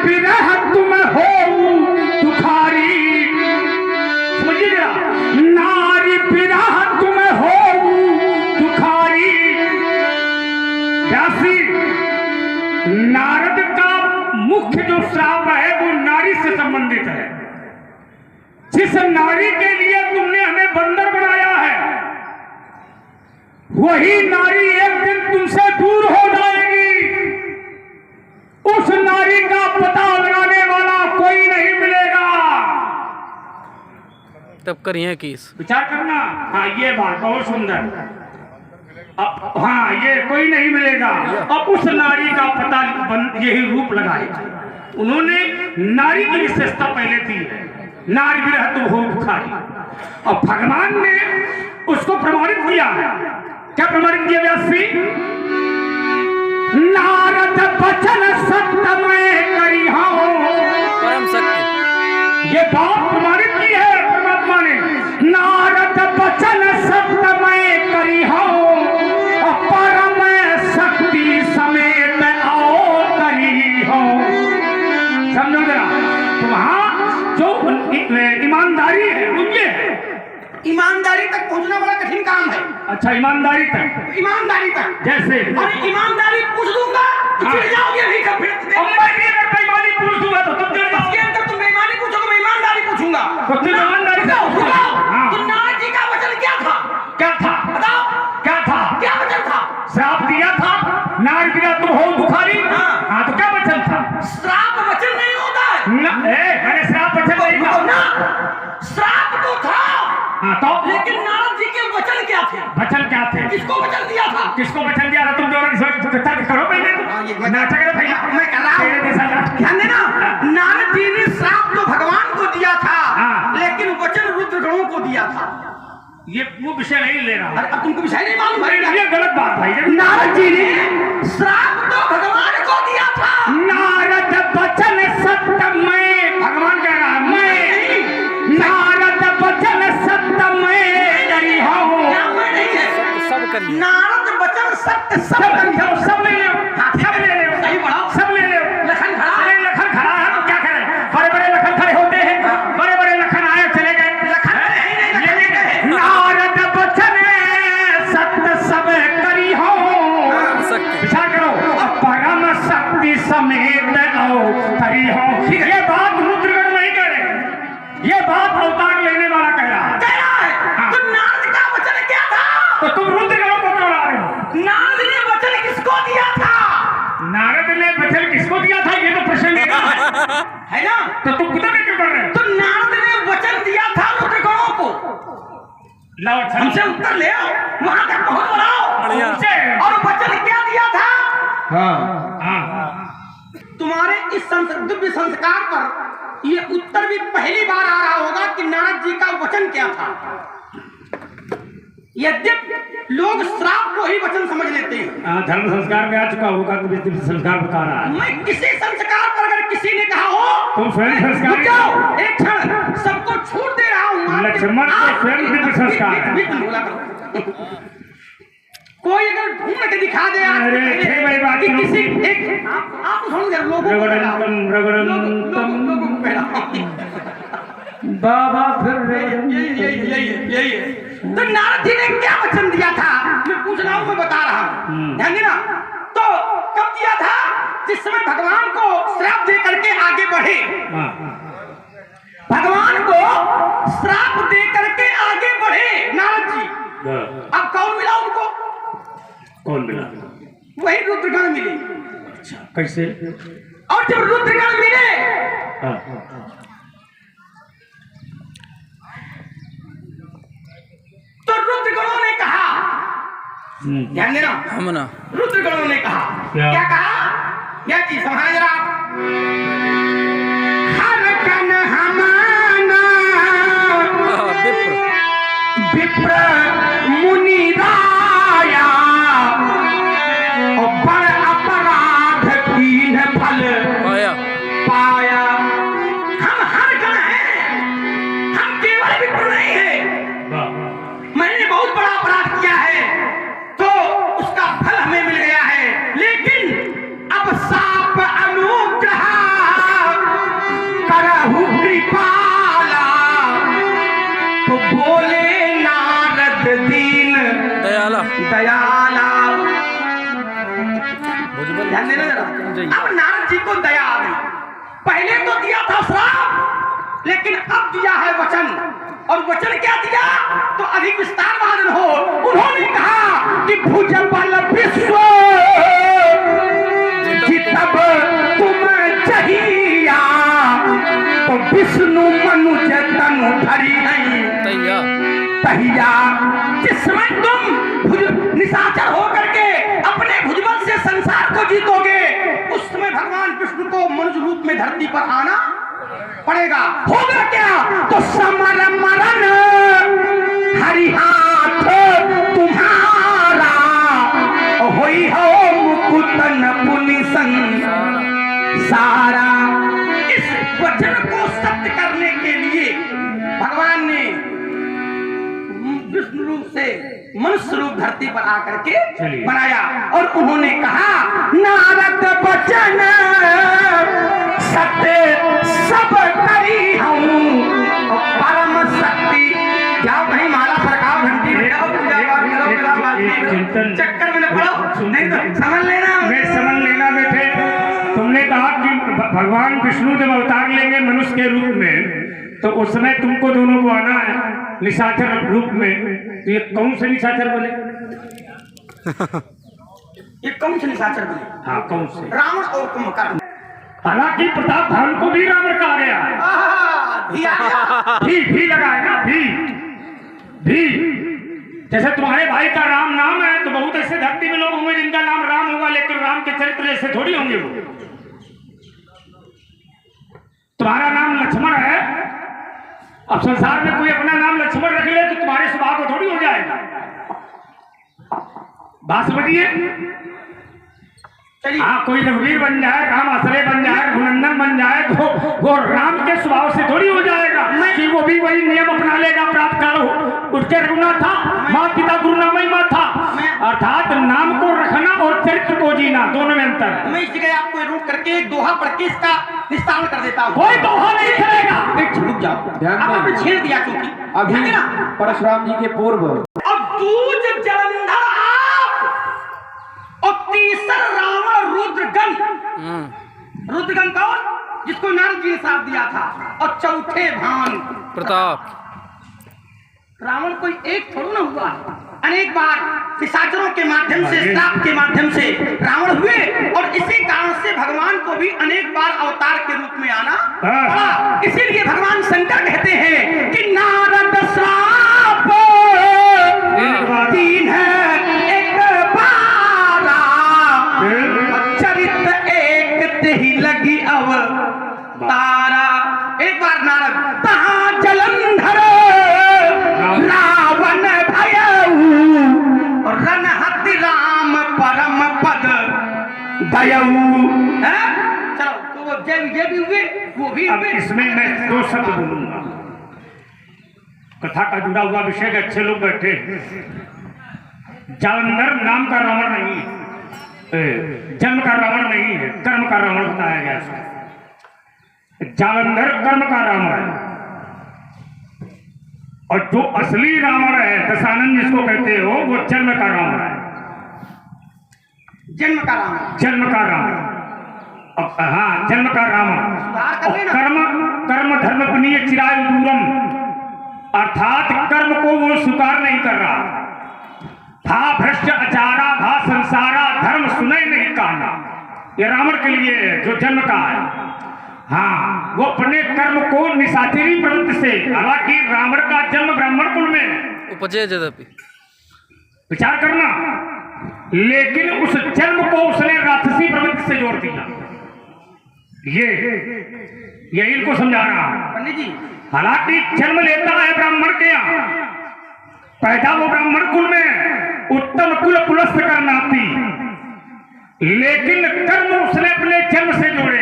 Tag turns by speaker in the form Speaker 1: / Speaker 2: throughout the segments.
Speaker 1: बिरह तुम हो दुखारी, समझिए जरा, नारी बिरह तुम हो दुखारी। व्यासी, नारद का मुख्य जो श्राप है वो नारी से संबंधित है। जिस नारी के लिए तुमने हमें बंदर बनाया है, वही नारी एक दिन तुमसे दूर हो जाएगी। उस नारी का पता लगाने वाला कोई नहीं मिलेगा।
Speaker 2: तब करिए किस
Speaker 1: विचार करना। हाँ, ये बात बहुत सुंदर। हाँ, ये कोई नहीं मिलेगा। अब उस नारी का पता यही रूप लगाए। उन्होंने नारी की विशेषता पहले दी है, नारी बिरह तुम हो दुखारी, और भगवान ने उसको प्रमाणित किया है। क्या प्रमाणित किया व्यासी? नारद बचन सत्यमय करी हो,
Speaker 2: परम सत्य।
Speaker 1: ये बात प्रमाणित की है परमात्मा ने। नारद बचन सत्यमय करी हो, परम शक्ति समेत आओ करी हो। समझो जरा, वहां जो ईमानदारी है उनके
Speaker 3: ईमानदारी तक पहुंचना बड़ा कठिन काम है।
Speaker 1: अच्छा, ईमानदारी तक,
Speaker 3: ईमानदारी तक
Speaker 1: जैसे
Speaker 3: और ईमानदारी पूछ दूंगा तो फिर जाओगे नहीं। कब
Speaker 1: अगर बेईमानी पूछ दूंगा तो तुम
Speaker 3: इसके अंदर तुम बेईमानी पूछोगे, मैं ईमानदारी पूछूंगा।
Speaker 1: ईमानदारी
Speaker 3: तो नारद जी का वचन क्या था?
Speaker 1: क्या था?
Speaker 3: बताओ
Speaker 1: क्या था?
Speaker 3: क्या वचन था?
Speaker 1: श्राप दिया था, नारी बिरह तुम हो दुखारी। हाँ, तो क्या वचन था?
Speaker 3: श्राप वचन नहीं होता है।
Speaker 1: मैंने श्राप वचन नहीं कहा।
Speaker 3: श्राप तो था।
Speaker 1: हाँ, तो
Speaker 3: लेकिन नारद जी के वचन क्या थे?
Speaker 1: वचन क्या थे?
Speaker 3: किसको वचन दिया था?
Speaker 1: किसको वचन दिया था? तुम जो तर्क करो पहले, नाटक है भैया।
Speaker 3: मैं कर रहा हूं, ध्यान देना। नारद जी ने श्राप तो भगवान को दिया था, लेकिन वचन रुद्रगणों को दिया था।
Speaker 1: ये वो विषय नहीं ले रहा।
Speaker 3: अरे अब तुमको विषय नहीं मालूम है?
Speaker 1: ये गलत बात भाई।
Speaker 3: नारद जी ने श्राप तो भगवान को दिया था।
Speaker 1: नारद बचन सत्यमय, भगवान कह रहा है मैं, नारद बचन सत्यमय करी हो।
Speaker 2: सब करिए।
Speaker 3: नारद वचन सत्य सब करिए।
Speaker 1: सब ले लो, सब ले लो,
Speaker 3: सही बढ़ाओ।
Speaker 1: सब ले लो।
Speaker 3: लखन खड़ा है।
Speaker 1: लखन खड़ा है तो क्या करें? बड़े बड़े लखन खड़े होते हैं, बड़े बड़े लखन आए चले गए। नारद बचन सत्य सब करी हो, विचार करो, परम शक्ति समेत आओ करी हो। ये बात रुद्रगण नहीं कह रहे, ये बात अवतार लेने वाला कह रहा है।
Speaker 3: तो नारद का वचन क्या था?
Speaker 1: तो तुम रुद्रगणों को क्यों ला रहे हो?
Speaker 3: नारद ने वचन किसको दिया था?
Speaker 1: नारद ने वचन किसको दिया था, ये तो प्रश्न
Speaker 3: है ना?
Speaker 1: तो तुम खुद में क्यों कर रहे हो?
Speaker 3: तो नारद ने वचन दिया था रुद्रगणों को। हमसे उत्तर ले आओ, वहां तक पहुंच बनाओ। और वचन क्या दिया था? तुम्हारे इस दिव्य संस्कार पर ये उत्तर भी पहली बार आ रहा होगा कि नारद जी का वचन क्या था। यद्यपि लोग श्राप को ही वचन समझ लेते हैं।
Speaker 1: धर्म संस्कार में आ चुका होगा तो दिव्य संस्कार बता रहा है।
Speaker 3: मैं किसी संस्कार पर अगर किसी ने कहा हो
Speaker 1: तुम स्वयं संस्कार,
Speaker 3: रुक जाओ एक क्षण, सबको छूट दे रहा हूँ।
Speaker 1: लक्ष्मण को स्वयं दिव्य संस्कार है।
Speaker 3: कोई अगर ढूंढ के दिखा दे कि किसी एक आप लोगों
Speaker 1: बाबा फिर
Speaker 3: तो नारद जी ने क्या वचन दिया था? मैं पूछ रहा हूँ, मैं बता रहा हूँ, ध्यान देना। तो कब दिया था? जिस समय भगवान को श्राप दे करके आगे बढ़े। भगवान को श्राप दे करके आगे बढ़े नारद जी। अब कौन मिला उनको?
Speaker 1: कौन मिला?
Speaker 3: वही रुद्रगण मिले।
Speaker 1: अच्छा, कैसे?
Speaker 3: और जब रुद्रगण मिले तो रुद्रगणों ने कहा, ध्यान देना,
Speaker 2: हम ना
Speaker 3: रुद्रगणों ने कहा क्या कहा? क्या चीज समझना जरा आप। हर कन हमाना विप्र मुनि राया, और बड़ अपराध कीन फल पाया। हम हर गण हैं, हम केवल विप्र नहीं है। मैंने बहुत बड़ा अपराध किया है तो उसका फल हमें मिल गया है, लेकिन अब साप अनूप को दया आ गई। पहले तो दिया था श्राप, लेकिन अब दिया है वचन। और वचन क्या दिया तो अधिक विस्तार वादन हो। उन्होंने कहा कि भुजबल विश्व जितब तुम चाहिया, तो विष्णु मनुज तनु धरी नहीं तहिया। जिसमें तुम निशाचर होकर के अपने भुजबल से संसार को जीतोगे, उस समय भगवान विष्णु को मनुष्य रूप में धरती पर आना पड़ेगा। होगा क्या तो समर मरण हरि हाथ तुम्हारा, होई हो मुकुटन पुनि सारा। इस वचन को सत्य करने के लिए भगवान ने विष्णु रूप से मनुष्य रूप धरती पर आकर के बनाया। और उन्होंने कहा नारद वचन सत्य सब करी हूँ, परम शक्ति। क्या कहीं माला सरकार घंटी चक्कर में न पड़ो, नहीं तो समझ लेना
Speaker 1: बेटे। तुमने कहा कि भगवान विष्णु जब अवतार लेंगे मनुष्य के रूप में, तो उस समय तुमको दोनों को आना है निशाचर रूप में। तो ये कौन से निशाचर बोले?
Speaker 3: ये कौन से निशाचर बोले?
Speaker 1: हाँ, कौन से?
Speaker 3: रावण और कुंभकर्ण।
Speaker 1: हालांकि प्रताप भानु को भी रावण कहा गया। भी लगा है ना, भी। जैसे तुम्हारे भाई का राम नाम है, तो बहुत ऐसे धरती में लोग होंगे जिनका नाम राम होगा, लेकिन राम के चरित्र ऐसे थोड़ी होंगे वो। तुम्हारा नाम लक्ष्मण है, अब संसार में कोई अपना नाम लक्ष्मण रख ले तो तुम्हारे स्वभाव को थोड़ी हो जाएगा। बात समझिए। हाँ, कोई रघुवीर बन जाए, राम आश्रय बन जाए, रघुनंदन बन जाए, तो वो राम के स्वभाव से थोड़ी हो जाएगा कि वो भी वही नियम अपना लेगा। प्राप्त काल उठ के रघुनाथ था, माँ पिता गुरु नाम ही माँ था। अर्थात नाम को रखना और चरित्र को जीना, दोनों में अंतर है।
Speaker 3: मैं इस जगह आपको रोक करके एक दोहा पढ़ के इसका निस्तारण कर देता हूँ।
Speaker 1: कोई दोहा नहीं चलेगा।
Speaker 3: रुक जाओ, आपने छेड़ दिया क्योंकि
Speaker 4: अभी परशुराम जी के पूर्व
Speaker 3: अब दूज जलंधर और तीसरा रावण रुद्रगन। रुद्रगन कौन? जिसको नारद जी ने श्राप दिया था। और चौथे भान
Speaker 2: प्रताप।
Speaker 3: रावण कोई एक थोड़ा ना हुआ, अनेक बार पिशाचरों के माध्यम से, श्राप के माध्यम से रावण हुए। और इसी कारण से भगवान को भी अनेक बार अवतार के रूप में आना पड़ा। इसीलिए भगवान शंकर कहते हैं कि नारद श्राप तीन है एक बारा, चरित्र एक ही लगी अवतारा। एक बार नारद तहाँ जलंधर रावण भयऊ, रणहति राम परम पद दयऊ। चलो, तो वो जय विजय भी हुए, वो भी
Speaker 1: अब इसमें मैं दो शब्द बोलूंगा। कथा का जुड़ा हुआ विषय के अच्छे लोग बैठे। जालंधर नाम का रावण नहीं है, जन्म का रावण नहीं है, कर्म का रावण बताया गया है। जालंधर कर्म का रावण है, और जो असली रावण है दशानंद जिसको कहते हो, वो जन्म का रावण है।
Speaker 3: जन्म का रावण,
Speaker 1: जन्म का रावण। हाँ, जन्म का रावण। कर्म धर्म पुनीय चिराय दूरम, अर्थात कर्म को वो स्वीकार नहीं कर रहा। भा भ्रष्ट अचारा भा संसारा, धर्म सुने नहीं कहना। ये रावण के लिए जो जन्म का है। हाँ, वो अपने कर्म को निशाचरी प्रवृत्ति से, हालांकि रावण का जन्म ब्राह्मण कुल में
Speaker 2: उपजे यद्यपि,
Speaker 1: विचार करना, लेकिन उस जन्म को उसने राक्षसी प्रवृत्ति से जोड़ दिया। ये इनको समझा रहा हूं
Speaker 3: पंडित जी।
Speaker 1: हालांकि जन्म लेता है ब्राह्मण के यहाँ, पैदा वो ब्राह्मण कुल में, उत्तम कुल पुलस्त करनाती, लेकिन कर्म उसने अपने जन्म से जोड़े।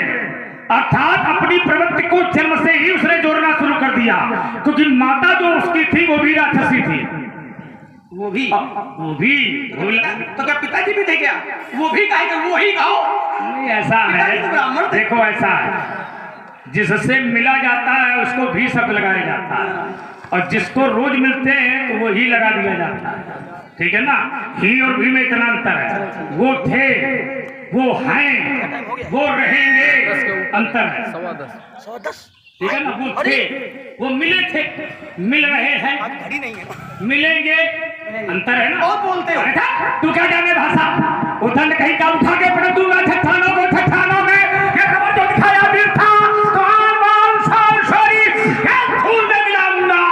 Speaker 1: अर्थात अपनी प्रवृत्ति को जन्म से ही उसने जोड़ना शुरू कर दिया, क्योंकि माता जो उसकी थी वो भी राक्षसी थी।
Speaker 3: वो भी
Speaker 1: तो
Speaker 3: क्या पिताजी भी थे क्या? वो भी कहेगा, वो ही कहो।
Speaker 1: नहीं, ऐसा है, देखो ऐसा है, जिससे मिला जाता है उसको भी शब्द लगाया जाता है, और जिसको रोज मिलते हैं तो वो ही लगा दिया जाता है। ठीक है ना, ही और भी में इतना अंतर है। वो थे वो हैं, वो रहेंगे, अंतर है।
Speaker 2: 10:15
Speaker 3: 110
Speaker 1: ठीक है ना, वो थे, वो मिले थे, मिल रहे हैं,
Speaker 3: घड़ी नहीं है।
Speaker 1: मिलेंगे, अंतर है ना।
Speaker 3: बहुत बोलते हो।
Speaker 1: अरे था, तू क्या जाने भाषा, उठन कहीं का उठा के पढ़ दूंगा छठानों को, छठानों में ये खबर जो दिखाया वीर था, तो आन बान शान शरीफ ये धूल में मिलाऊंगा,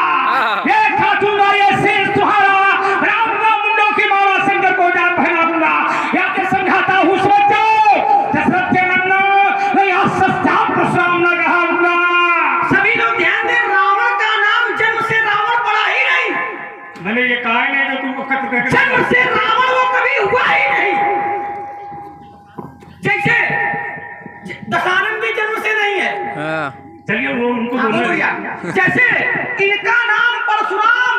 Speaker 1: ये खातूंगा ये शेष तुम्हारा, राम राम मुंडों की माला सिंगर को जान पहनाऊंगा, या के समझाता हूँ सोच जाओ, दशरथ के नन्ना, या सस्ता प्रश्राम न गहाऊंगा।
Speaker 3: सभी लोग ध्यान दें, रावण का नाम जन्म से रावण पड़ा ही नहीं।
Speaker 1: मैंने ये कहा ही नहीं जो तुमको खत कर
Speaker 3: जन्म से रावण वो कभी हुआ ही नहीं। जैसे दशानन भी जन्म से नहीं है।
Speaker 2: हाँ
Speaker 1: चलिए वो उनको
Speaker 3: हाँ,
Speaker 1: बोलो।
Speaker 3: बोल भैया। जैसे इनका नाम परशुराम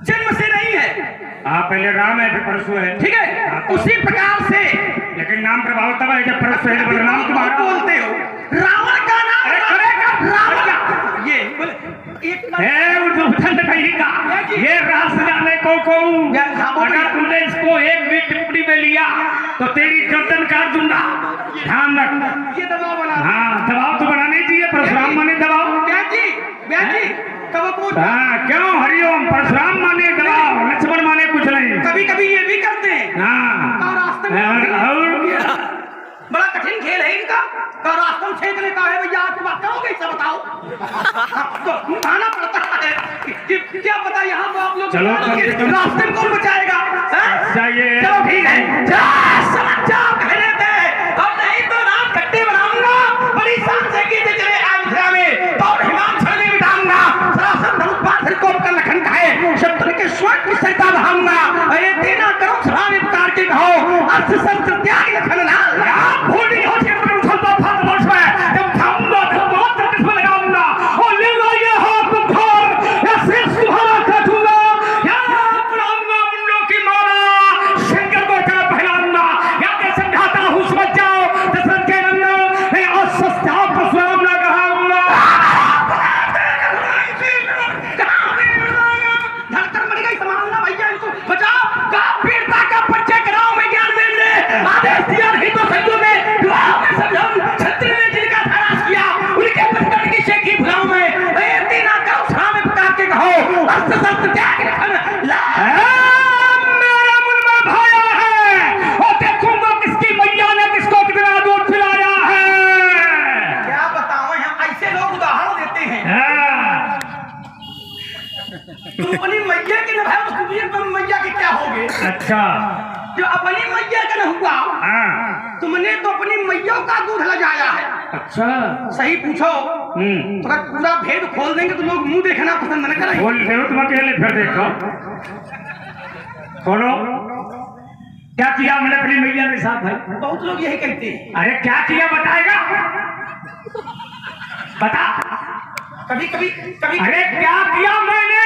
Speaker 3: जन्म से नहीं है,
Speaker 1: आप पहले राम है फिर परसों है,
Speaker 3: ठीक है। उसी प्रकार से
Speaker 1: लेकिन नाम प्रभाव तब है जब परसों है जब नाम तुम्हारा
Speaker 3: बोलते हो, रावण का नाम
Speaker 1: अरे करेगा
Speaker 3: रावण ये बोले एक
Speaker 1: है वो जो ठंड कहीं का ये रास जाने को अगर तुमने इसको एक भी टिप्पणी में लिया तो तेरी गर्दन काट दूंगा, ध्यान रख।
Speaker 3: ये दबाव बना।
Speaker 1: हाँ दबाव तो बनाने चाहिए, परशुराम माने दबाव।
Speaker 3: ब्याह जी कब पूछ
Speaker 1: हाँ क्यों, हरिओम, परशुराम माने दबाव, लक्ष्मण माने कुछ नहीं।
Speaker 3: कभी कभी ये भी करते हैं।
Speaker 1: हाँ
Speaker 3: और रास्ते में
Speaker 1: और
Speaker 3: बड़ा कठिन खेल है इनका। और रास्ते में छेदने का है भैया, आप बात करोगे इससे बताओ। तो उठाना पड़ता है कि क्या पता यहाँ तो आप लोग
Speaker 1: चलो,
Speaker 3: रास्ते में कौन बचाएगा।
Speaker 1: चाहिए
Speaker 3: चलो ठीक है, समझ जाओ, कहने दे। अब नहीं तो नाम खट्टे बनाऊंगा, बड़ी शान से कीजिए चले अयोध्या में, और हिमाचल में बिठाऊंगा, सरासन धनुष बाण से कोप कर लखन खाए, शत्रु के स्वर्ण की सरिता बहाऊंगा। अरे तेना करो सलाम उपकार के कहो, अर्थ शस्त्र त्याग लखन लाल।
Speaker 1: आप भूली हो कि तुम सब फाद वर्ष में जब खाऊंगा तो बहुत तकलीफ में लगाऊंगा और ले लो ये हाथ तुम खोर या सिर सुहाना काटूंगा या पढ़ाऊंगा मुंडों की माला शंकर को क्या पहनाऊंगा या के समझाता हूँ समझ जाओ दशरथ के नंदन मैं असस्ता परशुराम न कहाऊंगा।
Speaker 3: धड़कन मर गई, संभालना भैया इनको, बचाओ। का पीड़ता का बच्चे कराओ में ज्ञान मिल ले, आदेश दिया नहीं तो सैयों में दुआओं में समझाऊं, छत्र ने जिनका तलाश किया उनके बचपन की शेखी भुलाऊं में। ए तीना करो सलाम पुकार के कहो, अस्त्र शस्त्र त्याग रखन ला।
Speaker 1: मेरा मुंह में भाया है और देखूंगा किसकी मैया ने किसको कितना दूध पिलाया है।
Speaker 3: क्या बताओ, हम ऐसे लोग उदाहरण देते हैं।
Speaker 1: हाँ।
Speaker 3: तुम अपनी मैया की न भाई तो तुम मैया के क्या होगे।
Speaker 1: अच्छा
Speaker 3: जो अपनी मैया का न हुआ,
Speaker 1: हाँ
Speaker 3: तुमने तो अपनी मैया का दूध लगाया है।
Speaker 1: अच्छा
Speaker 3: सही पूछो, तो अगर पूरा भेद खोल देंगे तो लोग मुंह देखना पसंद न करेंगे।
Speaker 1: बोल रहे हो तुम अकेले फिर देखो खोलो क्या किया मैंने अपनी मैया के साथ भाई।
Speaker 3: बहुत लोग यही कहते हैं।
Speaker 1: अरे क्या किया बताएगा, बता।
Speaker 3: कभी कभी कभी
Speaker 1: अरे क्या किया मैंने,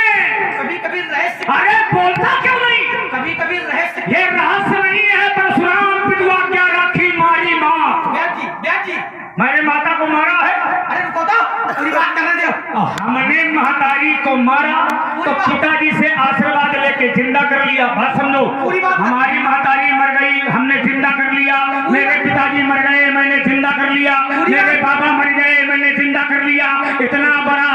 Speaker 3: कभी कभी रहस्य,
Speaker 1: अरे बोलता क्यों नहीं।
Speaker 3: कभी कभी रहस्य।
Speaker 1: ये रहस्य नहीं है, परशुराम विधवा क्या राखी मारी माँ।
Speaker 3: ब्याह जी
Speaker 1: मैंने माता को मारा है।
Speaker 3: अरे रुको तो, पूरी बात करने दो।
Speaker 1: हमने महतारी को मारा तो पिताजी से आशीर्वाद लेके जिंदा कर लिया। बात समझो, हमारी महतारी मर गई, हमने जिंदा कर लिया। मेरे पिताजी मर गए, मैंने जिंदा कर लिया। मेरे बाबा मर गए, मैंने जिंदा कर लिया। इतना बड़ा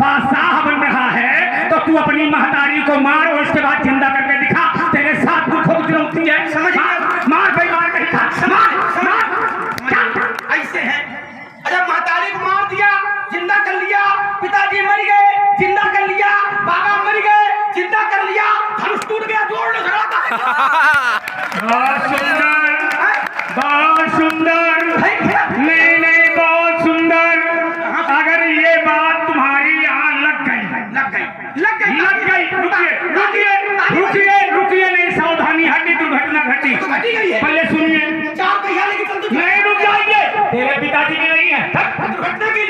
Speaker 1: बादशाह बन रहा है तो तू अपनी महतारी को मार और उसके बाद जिंदा करके दिखा। तेरे साथ दुख होती है, समझ मार भाई, मार कहीं खा,
Speaker 3: ऐसे हैं। अरे महतारी को मार दिया, जिंदा कर लिया, पिताजी मर गए, जिंदा कर लिया, बाबा मर गए, जिंदा कर लिया, धनुष टूट गया, जोड़ लो झगड़ा का।
Speaker 1: बहुत सुंदर, बहुत सुंदर, नहीं नहीं बहुत सुंदर। अगर ये बात तुम्हारी यहाँ लग गई, रुकिए, नहीं सावधानी हटी, दुर्घटना घटी। पहले सुनिए, नहीं रुक जाइए, तेरे पिताजी की नहीं है।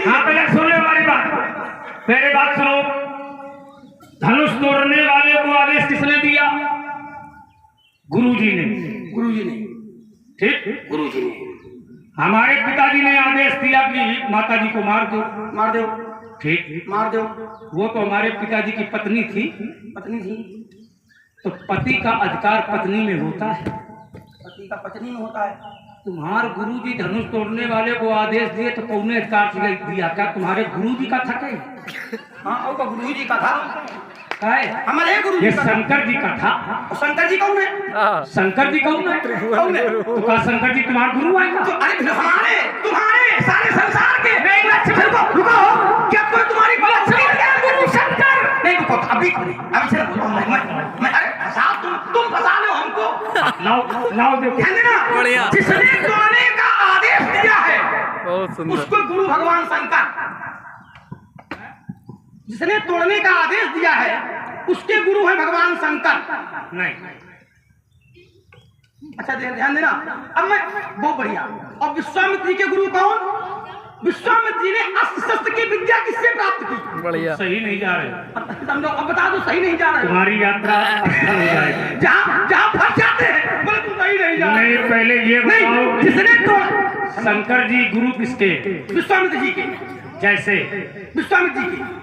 Speaker 1: हाँ पहले सुनो हमारी बात, मेरे बात सुनो। धनुष तोड़ने वाले को आदेश किसने दिया? गुरुजी ने। ठीक,
Speaker 3: गुरुजी ने।
Speaker 1: हमारे पिताजी ने आदेश दिया कि माताजी को मार दो। ठीक,
Speaker 3: मार दो।
Speaker 1: वो तो हमारे पिताजी की पत्नी थी। तो पति का अधिकार पत्नी में होता है।
Speaker 3: पति का पचनी में होता है।
Speaker 1: तुम्हारे गुरु जी धनुष तोड़ने वाले को आदेश दिए तो कौन अधिकार से दिया? क्या तुम्हारे गुरु जी का था?
Speaker 3: हाँ, और गुरु जी का था।
Speaker 1: हमारे
Speaker 3: गुरु
Speaker 1: ये
Speaker 3: जी का
Speaker 1: शंकर जी का था।
Speaker 3: और शंकर जी कौन है?
Speaker 1: शंकर जी कौन है?
Speaker 3: कौन है?
Speaker 1: तो क्या शंकर जी तुम्हारे गुरु आएगा?
Speaker 3: तो अरे फिर हमारे तुम्हारे सारे संसार के नहीं, रुको रुको, क्या कोई तुम्हारी गलत नहीं है? गुरु शंकर नहीं, रुको अभी से मैं अरे फंसा, तुम फंसा लो हमको।
Speaker 1: लाओ देखो,
Speaker 3: ध्यान देना,
Speaker 2: बढ़िया।
Speaker 3: जिसने तोड़ने का आदेश दिया है
Speaker 2: बहुत सुंदर।
Speaker 3: उसको गुरु भगवान शंकर, जिसने तोड़ने का आदेश दिया है उसके गुरु है भगवान शंकर।
Speaker 1: नहीं,
Speaker 3: अच्छा ध्यान देना। अब मैं बहुत बढ़िया। और विश्वामित्र जी के गुरु कौन? विश्वामित्र जी ने अस्त्र शस्त्र की विद्या किससे प्राप्त की?
Speaker 2: बढ़िया।
Speaker 1: सही नहीं जा रहे
Speaker 3: समझो, अब बता दो सही नहीं जा रहे।
Speaker 1: तुम्हारी यात्रा असफल हो जाएगी।
Speaker 3: जहाँ फंस जाते हैं बोले तुम सही नहीं जा रहे।
Speaker 1: नहीं, पहले ये बताओ,
Speaker 3: जिसने तोड़ा
Speaker 1: शंकर जी गुरु किसके?
Speaker 3: विश्वामित्र जी के।
Speaker 1: जैसे
Speaker 3: विश्वामित्र जी के।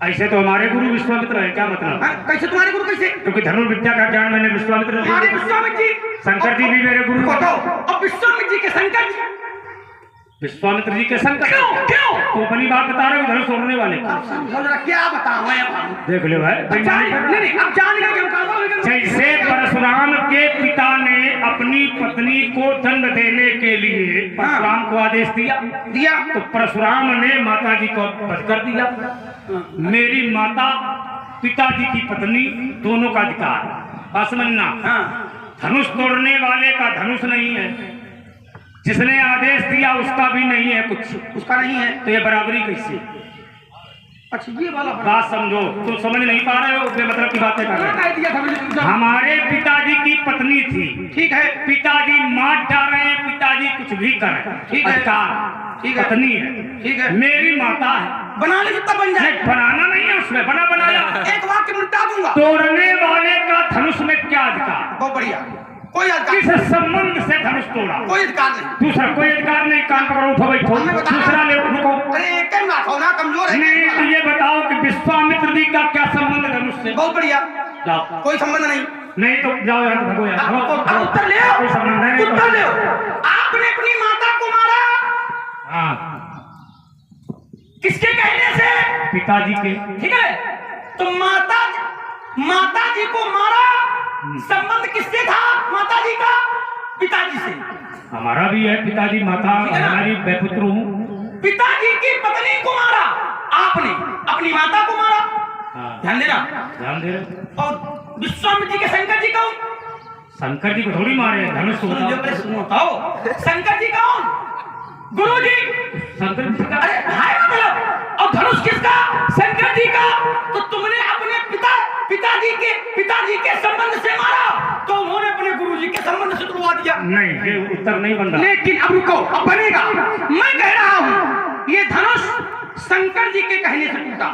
Speaker 1: ऐसे तो हमारे गुरु विश्वामित्र है। क्या मतलब?
Speaker 3: कैसे तुम्हारे गुरु कैसे?
Speaker 1: क्योंकि धनुर्विद्या का ज्ञान मैंने विश्वामित्र से
Speaker 3: हमारे
Speaker 1: लिया।
Speaker 3: विश्वामित्र जी,
Speaker 1: शंकर जी भी मेरे गुरु
Speaker 3: को तो अब विश्वामित्र जी के शंकर जी,
Speaker 1: विश्वामित्र जी के शंकर।
Speaker 3: क्यों?
Speaker 1: तो अपनी बात बता रहे हो धनुष तोड़ने वाले।
Speaker 3: अब समझो जरा क्या बताऊं मैं अब।
Speaker 1: देख लो भाई,
Speaker 3: नहीं, अब जान गए कि हम कहाँ बोलेंगे।
Speaker 1: जैसे परशुराम के पिता ने अपनी पत्नी को दंड देने के लिए परशुराम को आदेश दिया तो परशुराम ने माता जी को वध कर दिया। मेरी माता पिताजी की पत्नी दोनों का अधिकार। समझना, धनुष तोड़ने वाले का धनुष नहीं है, जिसने आदेश दिया उसका भी नहीं है, कुछ
Speaker 3: उसका नहीं है,
Speaker 1: तो ये बराबरी कैसे?
Speaker 3: अच्छा ये वाला
Speaker 1: बात समझो, तुम समझ नहीं पा रहे हो, बेमतलब की बातें कर रहे हो। हमारे पिताजी की पत्नी थी,
Speaker 3: ठीक है,
Speaker 1: पिताजी मार डाल रहे हैं, पिताजी कुछ भी कर रहे हैं,
Speaker 3: ठीक है,
Speaker 1: ठीक है, पत्नी है,
Speaker 3: ठीक है,
Speaker 1: मेरी माता है।
Speaker 3: बना ले जितना बन जाए।
Speaker 1: बनाना नहीं है, उसमें बनाया।
Speaker 3: एक वाक्य में निपटा दूंगा।
Speaker 1: तोड़ने वाले का धनुष में क्या अधिकार?
Speaker 3: बहुत बढ़िया, कोई अधिकार,
Speaker 1: किस संबंध से धनुष तोड़ा?
Speaker 3: कोई अधिकार नहीं।
Speaker 1: दूसरा कोई अधिकार नहीं। कान पकड़ो, उठो बैठो। दूसरा ले, रुको।
Speaker 3: अरे एक टाइम रखो ना, कमजोर है।
Speaker 1: नहीं तो ये बताओ कि विश्वामित्र जी का क्या संबंध धनुष से?
Speaker 3: बहुत बढ़िया,
Speaker 1: लाओ।
Speaker 3: कोई संबंध नहीं।
Speaker 1: नहीं तो जाओ यार, भगो यार,
Speaker 3: उत्तर ले,
Speaker 1: कोई संबंध नहीं।
Speaker 3: उत्तर ले। आपने अपनी माता को मारा,
Speaker 1: हाँ,
Speaker 3: किसके कहने से?
Speaker 1: पिताजी के।
Speaker 3: ठीक है, तो माता जी को मारा, संबंध किससे था? माता जी का पिताजी से।
Speaker 1: हमारा भी है पिताजी, माता हमारी बेपुत्र हूँ।
Speaker 3: पिताजी की पत्नी को मारा आपने, अपनी माता को मारा।
Speaker 1: हाँ,
Speaker 3: ध्यान देना,
Speaker 1: ध्यान दे रहे।
Speaker 3: और विश्वामित्र जी के शंकर जी कौन?
Speaker 1: शंकर जी को थोड़ी मारे, धनुष को बताओ।
Speaker 3: सुनो, शंकर जी कौन? गुरु जी।
Speaker 1: शंकर जी का।
Speaker 3: अरे भाई मतलब, और धनुष किसका? शंकर जी का। तो तुमने अपने पिताजी के संबंध से मारा, तो उन्होंने अपने गुरु जी के संबंध से तुड़वा दिया।
Speaker 1: नहीं, ये उत्तर नहीं बन रहा।
Speaker 3: लेकिन अब रुको, अब बनेगा। मैं कह रहा हूँ ये धनुष शंकर जी के कहने से टूटा।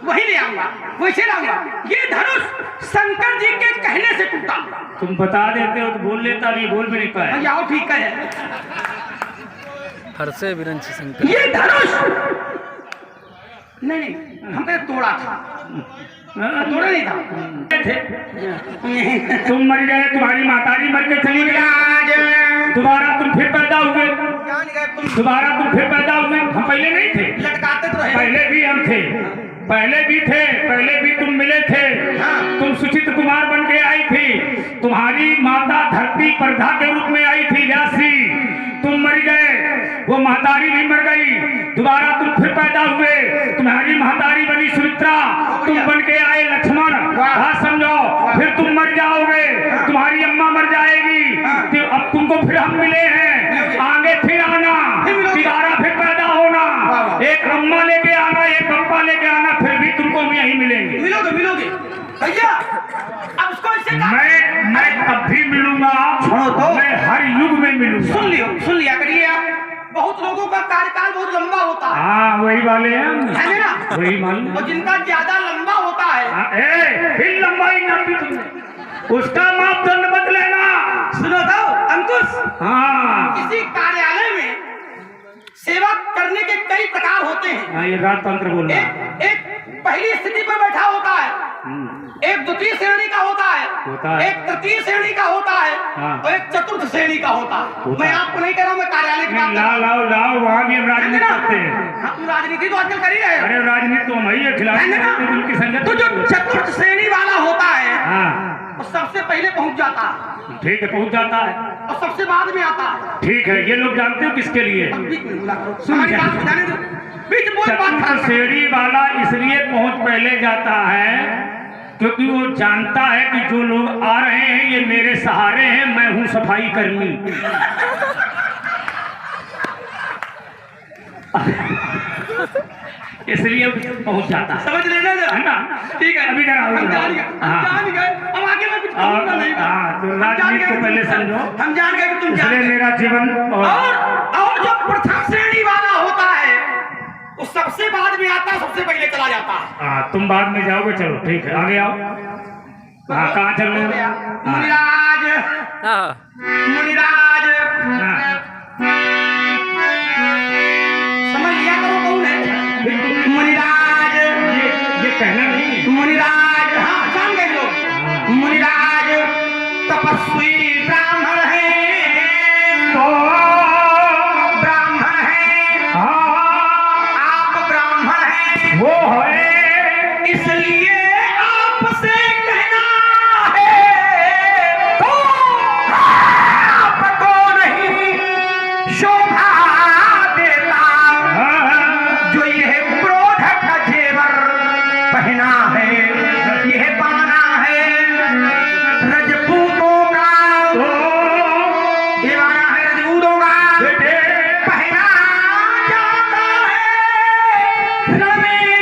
Speaker 3: वही ले आऊंगा, वैसे लाऊंगा। ये धनुष शंकर जी के कहने से टूटा।
Speaker 1: तुम बता देते हो तो बोल लेता, नहीं बोल भी नहीं पाए।
Speaker 3: आओ ठीक है।
Speaker 2: हर्षे विरंची शंकर।
Speaker 3: ये धनुष नहीं, हमने तोड़ा था, तोड़ा नहीं था।
Speaker 1: तुम मर गए, तुम्हारी माताजी मर के चली गई, दोबारा तुम फिर पैदा हुए, दोबारा तुम फिर पैदा हुए। हम पहले नहीं थे,
Speaker 3: लटकाते तो रहे।
Speaker 1: पहले भी हम थे, पहले भी तुम मिले थे। तुम सुचित कुमार बन के आई थी, तुम्हारी माता धरती प्रधा के रूप में आई थी व्यासी। तुम मर गए, वो महतारी भी मर गई, दोबारा तुम फिर पैदा हुए, तुम्हारी महतारी बनी सुमित्रा, तुम बन के आए लक्ष्मण। बात समझो, फिर तुम मर जाओगे, तुम्हारी अम्मा मर जाएगी, तो अब तुमको फिर हम मिले हैं, आगे फिर आना, दोबारा फिर पैदा होना, एक अम्मा लेके आना, एक पप्पा लेके आना, फिर भी तुमको हम यहीं मिलेंगे।
Speaker 3: मिलोगे भैया। अब उसको ऐसे
Speaker 1: मैं तब भी मिलूंगा, मैं हर युग में मिलूंगा।
Speaker 3: सुन लिया करिए आप। बहुत लोगों का कार्यकाल बहुत लंबा होता है।
Speaker 1: हाँ, वही वाले हैं
Speaker 3: ना,
Speaker 1: वही मालूम।
Speaker 3: और जिनका ज्यादा लंबा होता है,
Speaker 1: फिर लंबाई नापी तुमने, उसका मापदंड मत लेना।
Speaker 3: सुनो तो अंकुश,
Speaker 1: हाँ,
Speaker 3: किसी कार्यालय में सेवा करने के कई प्रकार होते हैं।
Speaker 1: हाँ, ये राजतंत्र बोल रहा है।
Speaker 3: एक पहली स्थिति पर बैठा होता है, एक द्वितीय श्रेणी का होता
Speaker 1: होता
Speaker 3: है,
Speaker 1: है।
Speaker 3: एक तृतीय श्रेणी का होता है
Speaker 1: हाँ।
Speaker 3: और एक चतुर्थ श्रेणी का होता है।
Speaker 1: होता
Speaker 3: मैं
Speaker 1: है।
Speaker 3: आपको नहीं कह रहा हूँ, मैं कार्यालय की बात कर रहा
Speaker 1: लाओ लाओ लाओ वहाँ भी हम राजनीति करते हैं।
Speaker 3: हूँ। हाँ, तुम राजनीति तो आजकल कर ही रहे हो।
Speaker 1: अरे राजनीति तो हम ही है, खिलाफ
Speaker 3: है ना?
Speaker 1: उनकी संगत
Speaker 3: तो जो चतुर्थ श्रेणी वाला होता है
Speaker 1: हाँ
Speaker 3: वो सबसे पहले पहुंच जाता है
Speaker 1: ठीक है, पहुंच जाता है।
Speaker 3: और सबसे बाद में आता है।
Speaker 1: ठीक है, ये लोग जानते हो किसके लिए?
Speaker 3: अब बीच में बोला करो, हमारी बात समझाने दो। बीच में बोल, बात
Speaker 1: चतुर्थ
Speaker 3: खत्म।
Speaker 1: श्रेणी वाला इसलिए पहुंच पहले जाता है क्योंकि वो जानता है कि जो लोग आ रहे हैं ये मेरे सहारे हैं, मैं हूं सफाई कर्मी। इसलिए पहुंच जाता है।
Speaker 3: समझ लेना जरा।
Speaker 1: है ना?
Speaker 3: ठीक है,
Speaker 1: अभी जरा
Speaker 3: हम जान गए, हम जान गए। अब आगे मैं कुछ कहूंगा नहीं।
Speaker 1: हाँ, तो
Speaker 3: हम जान
Speaker 1: राजनीति
Speaker 3: गए
Speaker 1: को पहले समझो।
Speaker 3: हम जान गए कि तुम जान
Speaker 1: इसलिए
Speaker 3: गए।
Speaker 1: मेरा जीवन
Speaker 3: और जो प्रथम श्रेणी वाला होता है वो सबसे बाद में आता है, सबसे पहले चला जाता है।
Speaker 1: हाँ, तुम बाद में जाओगे, चलो ठीक है, आगे आओ। हाँ, कहाँ चल रहे हो? हाँ,
Speaker 3: मुनिराज, मुनिराज,
Speaker 1: हाँ।
Speaker 3: समझ लिया करो कौन है मुनिराज।
Speaker 1: ये कहना नहीं है।
Speaker 3: मुनिराज, हाँ जान गए लोग। मुनिराज तपस्वी ब्राह्मण है,
Speaker 1: तो
Speaker 3: ब्राह्मण है,
Speaker 1: हाँ,
Speaker 3: आप ब्राह्मण हैं,
Speaker 1: वो है
Speaker 3: इसलिए आपसे कहना है तो आपको नहीं शोभा देता जो यह क्रोध का जेवर पहना है, यह पाना है रजपूतों का, ये वाला है रजपूतों का, पहना जाता है रण में